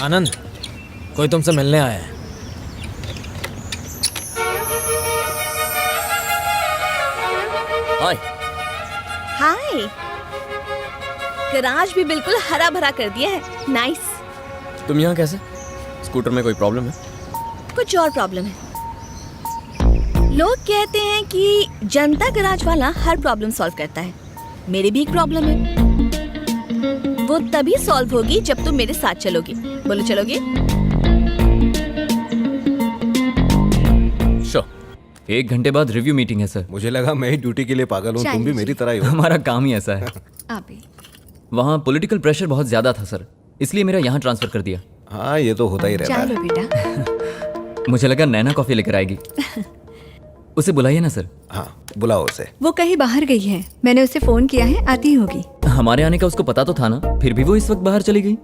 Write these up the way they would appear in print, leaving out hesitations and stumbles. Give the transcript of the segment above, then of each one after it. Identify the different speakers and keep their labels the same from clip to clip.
Speaker 1: आनंद, कोई तुमसे मिलने आया है।
Speaker 2: हाय।
Speaker 3: हाय। गराज भी बिल्कुल हरा भरा कर दिया है। नाइस।
Speaker 2: तुम यहाँ कैसे? स्कूटर में कोई प्रॉब्लम है?
Speaker 3: कुछ और प्रॉब्लम है। लोग कहते हैं कि जनता गराज वाला हर प्रॉब्लम सॉल्व करता है। मेरी भी एक प्रॉब्लम है, वो तभी सॉल्व होगी जब तुम मेरे साथ चलोगी। बोलो चलोगी?
Speaker 2: श्योर।
Speaker 4: 1 घंटे बाद रिव्यू मीटिंग है सर।
Speaker 5: मुझे लगा मैं ही ड्यूटी के लिए पागल हूँ, तुम भी मेरी तरह ही हो।
Speaker 4: हमारा काम ही ऐसा है।
Speaker 6: अभी
Speaker 4: वहाँ पॉलिटिकल प्रेशर बहुत ज्यादा था सर, इसलिए मेरा यहाँ ट्रांसफर कर दिया।
Speaker 5: हाँ, ये तो होता ही रहता
Speaker 6: चलो
Speaker 5: है।
Speaker 6: बेटा।
Speaker 4: मुझे लगा नैना कॉफी लेकर आएगी। उसे बुलाइए ना सर।
Speaker 5: हाँ, बुलाओ उसे।
Speaker 6: वो कहीं बाहर गई है, मैंने उसे फोन किया है, आती ही होगी।
Speaker 4: हमारे आने का उसको पता तो था ना, फिर भी वो इस वक्त बाहर चली गई।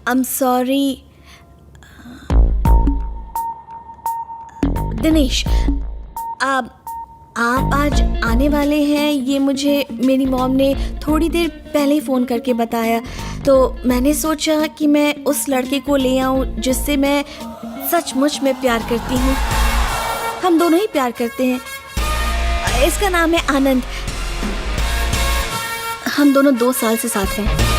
Speaker 3: I'm sorry. दिनेश, आप आज आने वाले हैं ये मुझे मेरी मॉम ने थोड़ी देर पहले ही फ़ोन करके बताया, तो मैंने सोचा कि मैं उस लड़के को ले आऊं जिससे मैं सचमुच में प्यार करती हूँ। हम दोनों ही प्यार करते हैं। इसका नाम है आनंद। हम दोनों 2 साल से साथ हैं।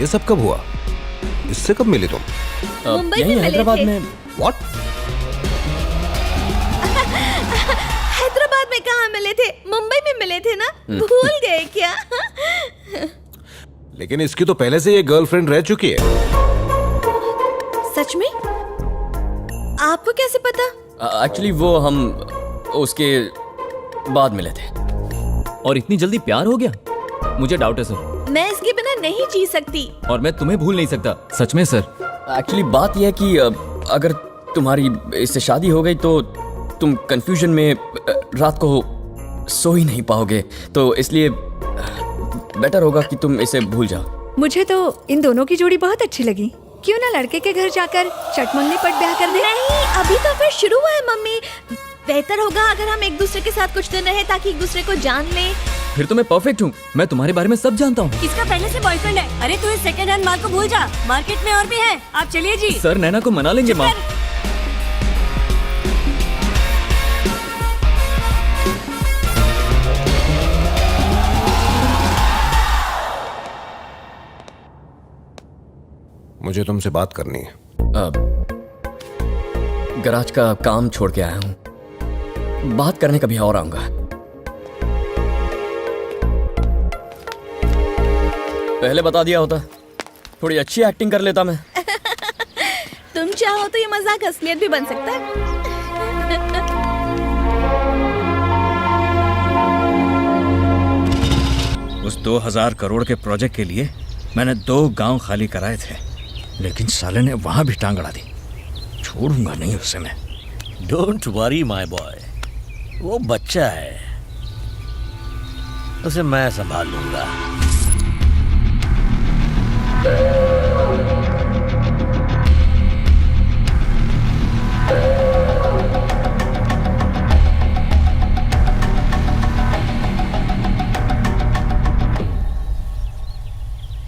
Speaker 5: ये सब कब हुआ? इससे कब मिली तुम?
Speaker 3: मुंबई
Speaker 2: यहीं
Speaker 3: में मिले
Speaker 2: हैदराबाद
Speaker 3: थे।
Speaker 2: में।
Speaker 5: व्हाट?
Speaker 3: हैदराबाद में कहाँ मिले थे? मुंबई में मिले थे ना? भूल गए क्या?
Speaker 5: लेकिन इसकी तो पहले से ये गर्लफ्रेंड रह चुकी है।
Speaker 3: सच में? आपको कैसे पता?
Speaker 2: एक्चुअली वो हम उसके बाद मिले थे।
Speaker 4: और इतनी जल्दी प्यार हो गया? मुझे डाउट है सर।
Speaker 3: मैं इसके बिना नहीं जी सकती।
Speaker 4: और मैं तुम्हें भूल नहीं सकता, सच में सर।
Speaker 2: एक्चुअली बात यह है कि अगर तुम्हारी इससे शादी हो गई तो तुम कंफ्यूजन में रात को सो ही नहीं पाओगे, तो इसलिए बेटर होगा कि तुम इसे भूल जाओ।
Speaker 6: मुझे तो इन दोनों की जोड़ी बहुत अच्छी लगी। क्यों ना लड़के के घर जाकर चटमंगनी पट ब्याह कर दे?
Speaker 3: नहीं, अभी तो फिर शुरू हुआ है मम्मी। बेहतर होगा अगर हम एक दूसरे के साथ कुछ दिन रहे ताकि एक दूसरे को जान लें।
Speaker 4: फिर तो मैं परफेक्ट हूँ, मैं तुम्हारे बारे में सब जानता हूँ।
Speaker 7: इसका पहले से बॉयफ्रेंड है। अरे तू इस सेकंड हैंड माल को भूल जा, मार्केट में और भी है। आप चलिए जी।
Speaker 4: सर नैना को मना लेंगे माँ।
Speaker 5: मुझे तुमसे बात करनी है।
Speaker 2: गराज का काम छोड़ के आया हूँ, बात करने कभी और आऊंगा। पहले बता दिया होता, थोड़ी अच्छी एक्टिंग कर लेता मैं।
Speaker 3: तुम चाहो तो ये मजाक असलियत भी बन सकता है।
Speaker 8: उस 2000 करोड़ के प्रोजेक्ट के लिए मैंने 2 गांव खाली कराए थे, लेकिन साले ने वहां भी टांग अड़ा दी। छोड़ूंगा नहीं उसे मैं।
Speaker 9: डोंट वरी माय बॉय, वो बच्चा है, उसे मैं संभाल लूंगा।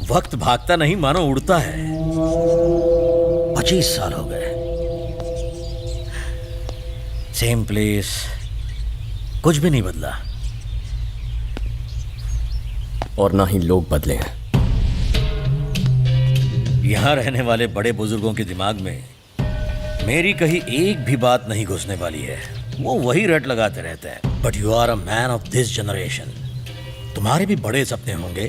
Speaker 9: वक्त भागता नहीं मानो उड़ता है। 25 साल हो गए, सेम प्लेस, कुछ भी नहीं बदला।
Speaker 2: और ना ही लोग बदले हैं।
Speaker 9: यहां रहने वाले बड़े बुजुर्गों के दिमाग में मेरी कहीं एक भी बात नहीं घुसने वाली है। वो वही रट लगाते रहते हैं। But you are a man of this generation. तुम्हारे भी बड़े सपने होंगे,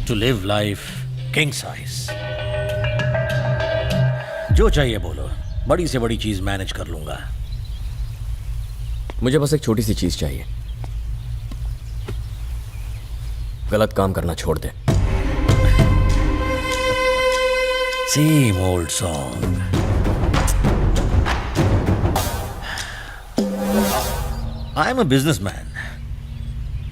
Speaker 9: to live life king size. जो चाहिए बोलो, बड़ी से बड़ी चीज मैनेज कर लूंगा।
Speaker 2: मुझे बस एक छोटी सी चीज चाहिए, गलत काम करना छोड़ दे।
Speaker 9: Same old song. I am a businessman,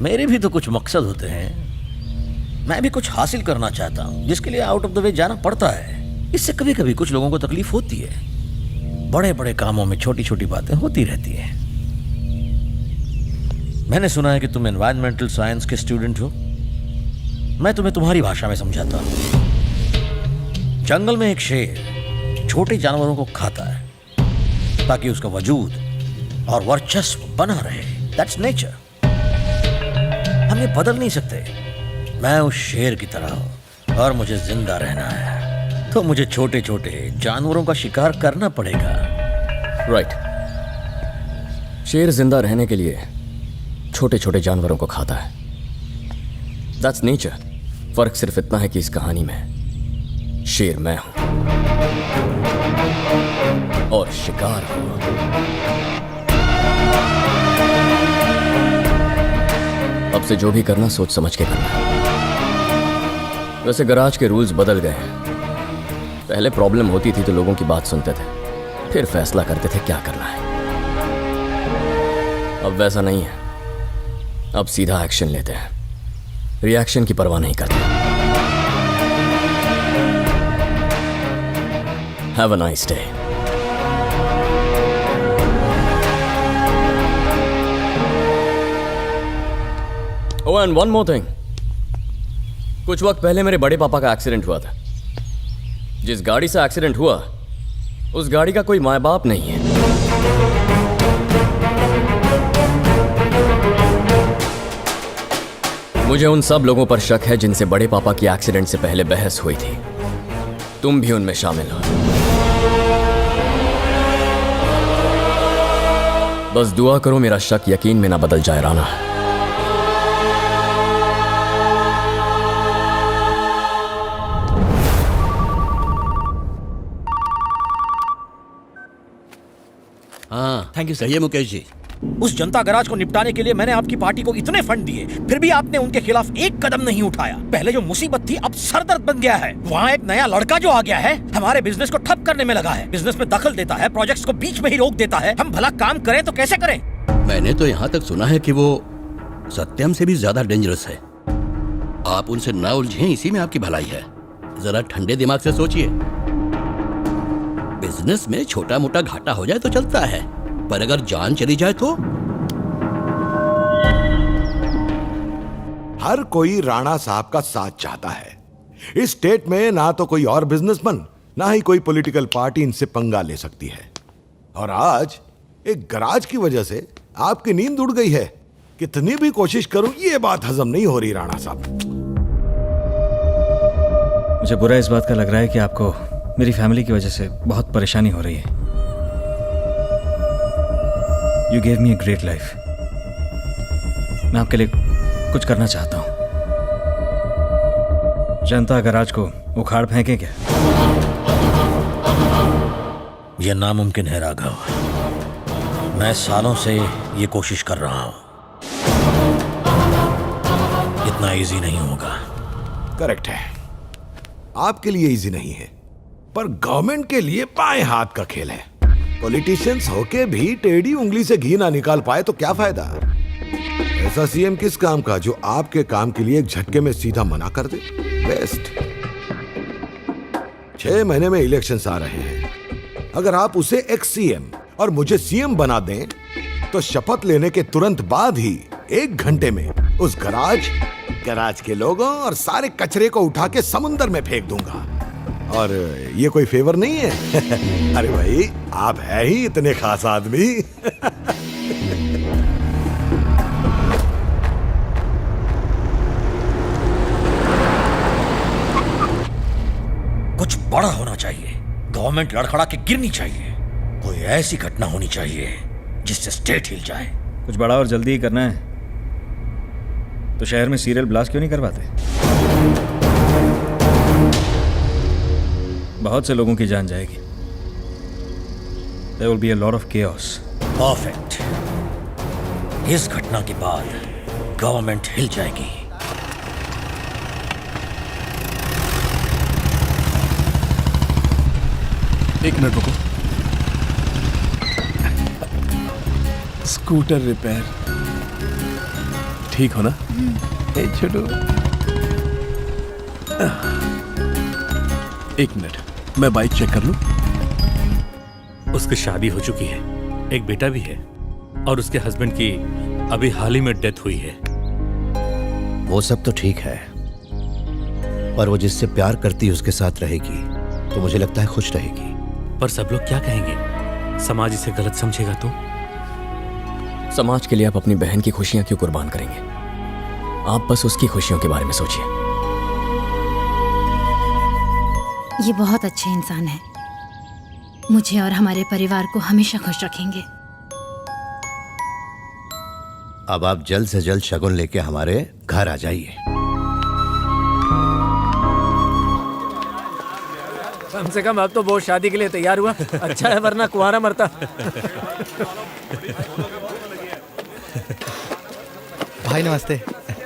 Speaker 9: मेरे भी तो कुछ मकसद होते हैं। मैं भी कुछ हासिल करना चाहता हूँ, जिसके लिए आउट ऑफ द वे जाना पड़ता है। इससे कभी कभी कुछ लोगों को तकलीफ होती है। बड़े बड़े कामों में छोटी छोटी बातें होती रहती हैं। मैंने सुना है कि तुम एनवायरमेंटल साइंस के स्टूडेंट हो। मैं तुम्हें तुम्हारी भाषा में समझाता हूँ। जंगल में एक शेर छोटे जानवरों को खाता है ताकि उसका वजूद और वर्चस्व बना रहे। That's nature. हम ये बदल नहीं सकते। मैं उस शेर की तरह हूं और मुझे जिंदा रहना है, तो मुझे छोटे छोटे जानवरों का शिकार करना पड़ेगा।
Speaker 2: राइट। शेर जिंदा रहने के लिए छोटे छोटे जानवरों को खाता है। That's nature. फर्क सिर्फ इतना है कि इस कहानी में शेर मैं हूं और शिकार हूं। अब से जो भी करना सोच समझ के करना। वैसे गराज के रूल्स बदल गए हैं। पहले प्रॉब्लम होती थी तो लोगों की बात सुनते थे, फिर फैसला करते थे क्या करना है। अब वैसा नहीं है। अब सीधा एक्शन लेते हैं, रिएक्शन की परवाह नहीं करते। Have a nice day. Oh and one more thing. कुछ वक्त पहले मेरे बड़े पापा का एक्सीडेंट हुआ था। जिस गाड़ी से एक्सीडेंट हुआ उस गाड़ी का कोई माँ बाप नहीं है। मुझे उन सब लोगों पर शक है जिनसे बड़े पापा की एक्सीडेंट से पहले बहस हुई थी। तुम भी उनमें शामिल हो। बस दुआ करो मेरा शक यकीन में ना बदल जाए राणा।
Speaker 9: हाँ,
Speaker 10: थैंक यू सर। ये मुकेश जी।
Speaker 9: उस जनता गराज को निपटाने के लिए मैंने आपकी पार्टी को इतने फंड दिए, फिर भी आपने उनके खिलाफ एक कदम नहीं उठाया। पहले जो मुसीबत थी अब सरदर्द बन गया है। वहाँ एक नया लड़का जो आ गया है हमारे बिजनेस को ठप करने में लगा है। बिजनेस में दखल देता है, प्रोजेक्ट्स को बीच में ही रोक देता है। हम भला काम करें तो कैसे करें?
Speaker 10: मैंने तो यहाँ तक सुना है कि वो सत्यम से भी ज्यादा डेंजरस है। आप उनसे ना उलझें, इसी में आपकी भलाई है। जरा ठंडे दिमाग से सोचिए। बिजनेस में छोटा मोटा घाटा हो जाए तो चलता है, पर अगर जान चली जाए तो?
Speaker 5: हर कोई राणा साहब का साथ चाहता है। इस स्टेट में ना तो कोई और बिजनेसमैन ना ही कोई पॉलिटिकल पार्टी इनसे पंगा ले सकती है। और आज एक गराज की वजह से आपकी नींद उड़ गई है। कितनी भी कोशिश करूं ये बात हजम नहीं हो रही राणा साहब।
Speaker 8: मुझे बुरा इस बात का लग रहा है कि आपको मेरी फैमिली की वजह से बहुत परेशानी हो रही है। You gave me a great life. मैं आपके लिए कुछ करना चाहता हूँ। जनता गराज को उखाड़ फेंके क्या?
Speaker 9: यह नामुमकिन है राघव। मैं सालों से ये कोशिश कर रहा हूँ। इतना इजी नहीं होगा।
Speaker 5: करेक्ट है, आपके लिए इजी नहीं है, पर गवर्नमेंट के लिए बाएं हाथ का खेल है। पॉलिटिशियंस होके भी टेढ़ी उंगली से घी ना निकाल पाए तो क्या फायदा? ऐसा सीएम किस काम का जो आपके काम के लिए एक झटके में सीधा मना कर दे? बेस्ट। 6 महीने में इलेक्शंस आ रहे हैं। अगर आप उसे एक्स सीएम और मुझे सीएम बना दें तो शपथ लेने के तुरंत बाद ही 1 घंटे में उस गराज के लोगों और सारे कचरे को उठा के समुंदर में फेंक दूंगा। और ये कोई फेवर नहीं है। अरे भाई, आप है ही इतने खास आदमी।
Speaker 9: कुछ बड़ा होना चाहिए। गवर्नमेंट लड़खड़ा के गिरनी चाहिए। कोई ऐसी घटना होनी चाहिए जिससे स्टेट हिल जाए।
Speaker 8: कुछ बड़ा और जल्दी ही करना है तो शहर में सीरियल ब्लास्ट क्यों नहीं करवाते? बहुत से लोगों की जान जाएगी। There will be a lot of chaos.
Speaker 9: Perfect. इस घटना के बाद गवर्नमेंट हिल जाएगी।
Speaker 11: एक मिनट रुको। स्कूटर रिपेयर ठीक हो ना? ए छोटू, एक मिनट, मैं बाइक चेक कर लूं।
Speaker 12: उसकी शादी हो चुकी है, एक बेटा भी है और उसके हस्बैंड की अभी हाल ही में डेथ हुई है।
Speaker 13: वो सब तो ठीक है, पर वो जिससे प्यार करती है उसके साथ रहेगी तो मुझे लगता है खुश रहेगी।
Speaker 12: पर सब लोग क्या कहेंगे? समाज इसे गलत समझेगा तो?
Speaker 2: समाज के लिए आप अपनी बहन की खुशियां क्यों कुर्बान करेंगे? आप बस उसकी खुशियों के बारे में सोचिए।
Speaker 14: ये बहुत अच्छे इंसान है, मुझे और हमारे परिवार को हमेशा खुश रखेंगे।
Speaker 13: अब आप जल्द से जल्द शगुन लेके हमारे घर आ जाइए।
Speaker 1: कम से कम अब तो बहुत शादी के लिए तैयार हुआ। अच्छा है, वरना कुंवारा मरता।
Speaker 15: भाई नमस्ते।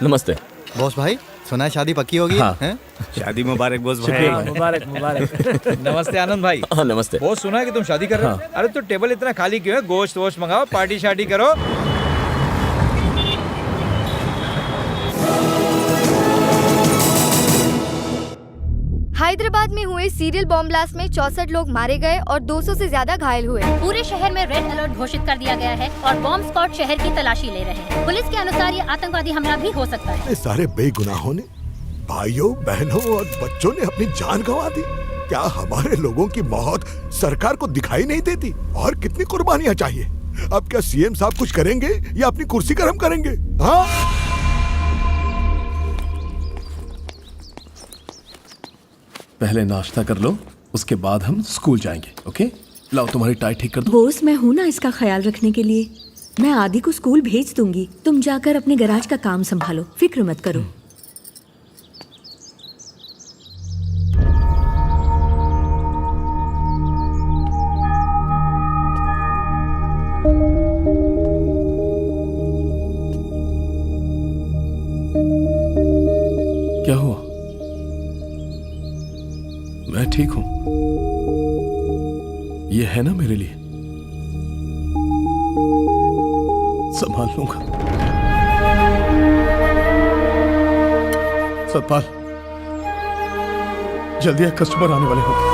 Speaker 2: नमस्ते
Speaker 15: बॉस भाई, सुना है शादी पक्की होगी?
Speaker 8: हाँ।
Speaker 15: हैं?
Speaker 8: शादी मुबारक बॉस भाई।
Speaker 1: मुबारक मुबारक।
Speaker 16: नमस्ते आनंद भाई।
Speaker 2: हाँ नमस्ते।
Speaker 16: बहुत सुना है कि तुम शादी कर रहे हो। अरे तो टेबल इतना खाली क्यों है? गोश्त वोश्त मंगाओ, पार्टी शार्टी करो।
Speaker 17: हैदराबाद में हुए सीरियल बॉम्ब ब्लास्ट में 64 लोग मारे गए और 200 से ज्यादा घायल हुए।
Speaker 14: पूरे शहर में रेड अलर्ट घोषित कर दिया गया है और बॉम्ब स्क्वाड शहर की तलाशी ले रहे हैं। पुलिस के अनुसार ये आतंकवादी हमला भी हो सकता है।
Speaker 5: सारे बेगुनाहों ने, भाइयों बहनों और बच्चों ने अपनी जान गंवा दी। क्या हमारे लोगों की मौत सरकार को दिखाई नहीं देती? और कितनी कुर्बानियां चाहिए? अब क्या सीएम साहब कुछ करेंगे या अपनी कुर्सी गर्म करेंगे? हाँ?
Speaker 11: पहले नाश्ता कर लो, उसके बाद हम स्कूल जाएंगे। ओके, लाओ तुम्हारी टाई ठीक कर दो।
Speaker 6: बोस, मैं हूँ ना इसका ख्याल रखने के लिए। मैं आदि को स्कूल भेज दूंगी, तुम जाकर अपने गैराज का काम संभालो, फिक्र मत करो।
Speaker 11: क्या हुआ? मैं ठीक हूं, ये है ना मेरे लिए, संभाल लूंगा। सतपाल, जल्दी कस्टमर आने वाले होंगे।